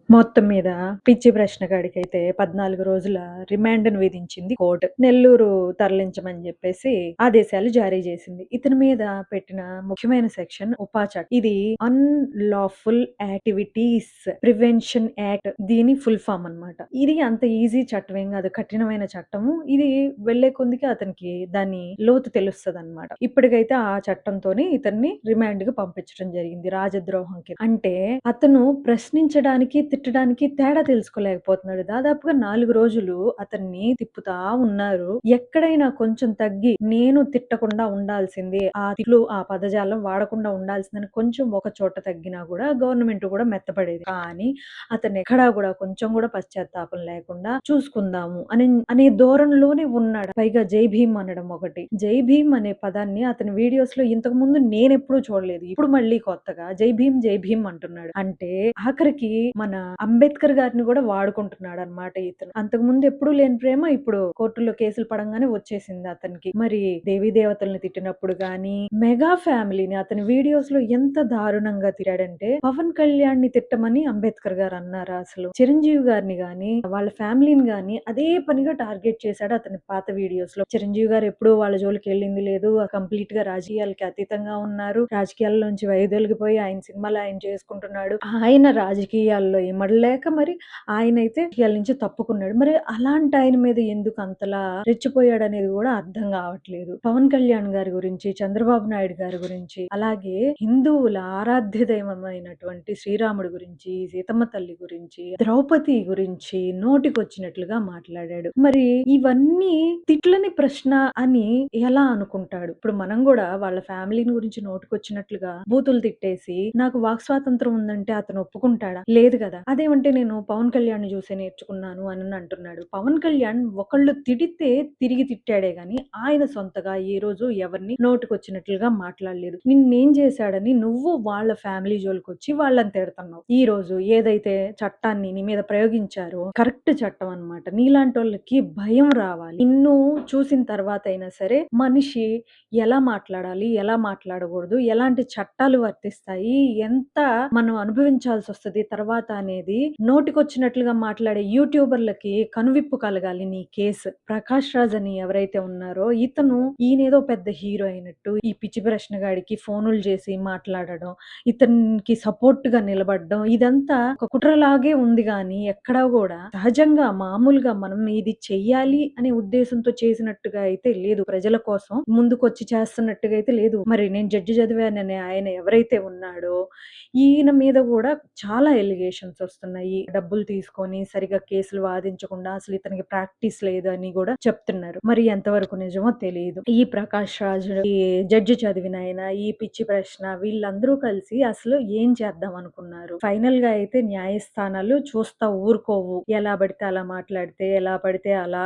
మొత్తం మీద పిచ్చి ప్రశ్నగాడికైతే 14 రోజుల రిమాండ్‌ను విధించింది కోర్ట్. నెల్లూరు తరలించమని జెప్పేసి ఆదేశాలు జారీ జేసింది. ఇతని మీద పెట్టిన ముఖ్యమైన సెక్షన్ ఉపా చట్టం. ఇది అన్‌లాఫుల్ యాక్టివిటీస్ ప్రివెన్షన్ యాక్ట్ దీని ఫుల్ ఫార్మ్ అన్నమాట. ఇది అంత ఈజీ చట్టం ఏం గాదు. కఠినమైన చట్టము. ఇది వెళ్ళే కొద్దికి అతనికి దాని లోతు తెలుస్తదన్నమాట. ఇప్పటికైతే ఆ చట్టంతోనే ఇతన్ని రిమాండ్‌కి పంపించడం జరిగింది. రాజద్రోహం కింద. అంటే అతను ప్రశ్నించడానికి, తిట్టడానికి తేడా తెలుసుకోలేకపోతున్నాడు. దాదాపుగా 4 రోజులు అతన్ని తిప్పుతా ఉన్నారు. ఎక్కడైనా కొంచెం తగ్గి నేను తిట్టకుండా ఉండాల్సింది. ఆ తిట్లు, ఆ పదజాలం వాడకుండా ఉండాల్సిందని కొంచెం ఒక చోట తగ్గినా గూడా గవర్నమెంట్ గూడా మెత్తపడేది. కానీ అతనెక్కడా గూడా కొంచెం గూడా పశ్చాత్తాపం లేకుండా చూసుకుందాము అనే ధోరణిలోనే ఉన్నాడు. పైగా జై భీమ్ అనడం ఒకటి. జై భీమ్ అనే పదాన్ని అతని వీడియోస్‌లో ఇంతకుముందు నేనెప్పుడూ చూడలేదు. ఇప్పుడు మళ్ళీ కొత్తగా జై భీమ్ అంటున్నాడు. అంటే ఆఖరికి మన అంబేద్కర్ గారిని గూడా వాడుకుంటున్నాడన్నమాట ఇతను. అంతకుముందు ఎప్పుడూ లేని ప్రేమ ఇప్పుడు కోర్టులో కేసులు పడంగానే వచ్చేసింది అతనికి. మరి దేవీ దేవతల్ని తిట్టినప్పుడు గాని, మెగా ఫ్యామిలీని అతని వీడియోస్‌లో ఎంత దారుణంగా తిట్టాడంటే, పవన్ కళ్యాణ్‌ని తిట్టమని అంబేద్కర్ గారు అన్నారా అసలు? చిరంజీవి గారిని గాని, వాళ్ళ ఫ్యామిలీని గాని అదే పనిగా టార్గెట్ చేశాడు అతని పాత వీడియోస్‌లో. చిరంజీవి గారు ఎప్పుడూ వాళ్ళ జోలికెళ్ళింది లేదు. కంప్లీట్‌గా రాజకీయాలకి అతీతంగా ఉన్నారు. రాజకీయాల్లోంచి వైదొలిగిపోయి ఆయన సినిమాలు ఆయన చేసుకుంటున్నాడు. ఆయన రాజకీయాల్లో ఇమడలేక మరి ఆయనైతే రాజకీయాల నుంచి తప్పుకున్నాడు. మరి అలాంటి ఆయన మీద ఎందుకు అంతలా రెచ్చిపోయాడనేది గూడా అర్థం గావట్లేదు. పవన్ కళ్యాణ్ గారి గురించి, చంద్రబాబు నాయుడు గారి గురించి, అలాగే హిందువుల ఆరాధ్య దైవమైనటువంటి శ్రీరాముడి గురించి, సీతమ్మ తల్లి గురించి, ద్రౌపది గురించి నోటికొచ్చినట్లుగా మాట్లాడాడు. మరి ఇవన్నీ తిట్లని ప్రశ్న అని ఎలా అనుకుంటాడు? ఇప్పుడు మనం గూడా వాళ్ళ ఫ్యామిలీని గురించి నోటికొచ్చినట్లుగా బూతులు తిట్టేసి, నాకు వాక్ స్వాతంత్రం ఉందంటే అతను ఒప్పుకుంటాడా? లేదు గదా! అదేమంటే నేను పవన్ కళ్యాణ్‌ని జూసే నేర్చుకున్నాను అని అంటున్నాడు. పవన్ కళ్యాణ్ ఒకళ్ళు తిడితే తిరిగి తిట్టాడే గాని, ఆయన సొంతగా ఏ రోజు ఎవరిని నోటికొచ్చినట్లుగా మాట్లాడలేదు. నిన్నేం చేశాడని నువ్వు వాళ్ళ ఫ్యామిలీ జోలికొచ్చి వాళ్ళని తిడతన్నావు. ఈ రోజు ఏదైతే చట్టాన్ని నీ మీద ప్రయోగించారో కరెక్ట్ చట్టం అన్నమాట. నీలాంటోళ్ళకి భయం రావాలి. నిన్ను చూసిన తర్వాతైనా సరే మనిషి ఎలా మాట్లాడాలి? ఎలా మాట్లాడకూడదు? ఎలాంటి చట్టాలు వర్తిస్తాయి? ఎంత మనం అనుభవించాల్సొస్తది తర్వాత అనేది నోటికొచ్చినట్లుగా మాట్లాడే యూట్యూబర్‌లకి కనువిప్పు కలగాలి నీ కేసు. 'ప్రకాష్ రాజ్' అని ఎవరైతే ఉన్నారో ఈయనేదో పెద్ద హీరో అయినట్టు ఈ పిచ్చి ప్రశ్నగాడికి ఫోనులు చేసి మాట్లాడడం, ఇతనికి సపోర్ట్‌గా నిలబడడం ఇదంతా ఒక కుట్రలాగే ఉంది గానీ ఎక్కడా గూడా సహజంగా మామూలుగా మనం ఇది చెయ్యాలి అనే ఉద్దేశంతో చేసినట్టుగా అయితే లేదు. ప్రజల కోసం ముందుకొచ్చి చేస్తున్నట్టుగా అయితే లేదు. మరి నేను జడ్జి చదివాననే ఆయన ఎవరైతే ఉన్నాడో, ఈయన మీద గూడా చాలా ఎలిగేషన్స్ ఒస్తున్నాయి. డబ్బులు తీసుకొని సరిగ్గా కేసులు వాదించకుండా అసలు ఇతనికి ప్రాక్టీస్ లేదని గూడా చెప్తున్నారు. మరి ఎంతవరకు నిజమో తెలీదు. ఈ ప్రకాష్ రాజ్, ఈ జడ్జి చదివినాయన, ఈ పిచ్చి ప్రశ్న వీళ్ళందరూ కలిసి అసలు ఏం చేద్దాం అనుకున్నారు? ఫైనల్‌గా అయితే న్యాయస్థానాలు చూస్తా ఊరుకోవు. ఎలా పడితే అలా మాట్లాడితే, ఎలా పడితే అలా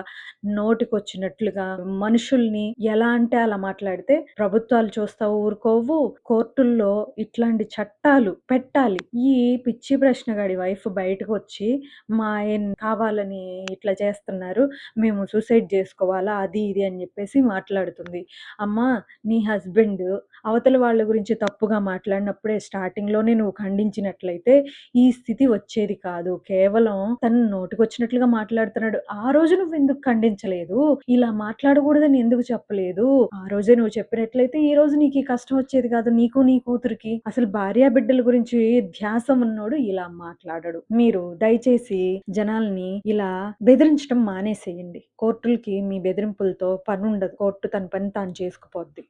నోటికొచ్చినట్లుగా మనుషుల్ని ఎలా అంటే అలా మాట్లాడితే ప్రభుత్వాలు చూస్తా ఊరుకోవు. కోర్టుల్లో ఇట్లాంటి చట్టాలు పెట్టాలి. ఈ పిచ్చి ప్రశ్నగాడి వైఫ్ బయటకొచ్చి మా ఆయన కావాలని ఇట్లా చేస్తున్నారు. మేము సూసైడ్ జేసుకోవాలా? అది ఇది అని జెప్పేసి మాట్లాడుతుంది. అమ్మా! నీ హస్బెండ్ అవతల వాళ్ళ గురించి తప్పుగా మాట్లాడినప్పుడే స్టార్టింగ్‌లోనే నువ్వు ఖండించినట్లయితే ఈ స్థితి వచ్చేది కాదు. కేవలం తను నోటికొచ్చినట్లుగా మాట్లాడుతున్నాడు. ఆ రోజు నువ్వెందుకు ఖండించలేదు? ఇలా మాట్లాడకూడదని ఎందుకు చెప్పలేదు? ఆ రోజే నువ్వు చెప్పినట్లయితే ఈ రోజు నీకీ కష్టం వచ్చేది కాదు. నీకు, నీ కూతురికి. అసలు భార్య బిడ్డల గురించి ధ్యాస ఉన్నోడు ఇలా మాట్లాడడు. మీరు దయచేసి జనాల్ని ఇలా బెదిరించడం మానేసేయండి. కోర్టులకి మీ బెదిరింపులతో పనుండదు. కోర్టు తన పని తాను చేసుకుపోద్ది.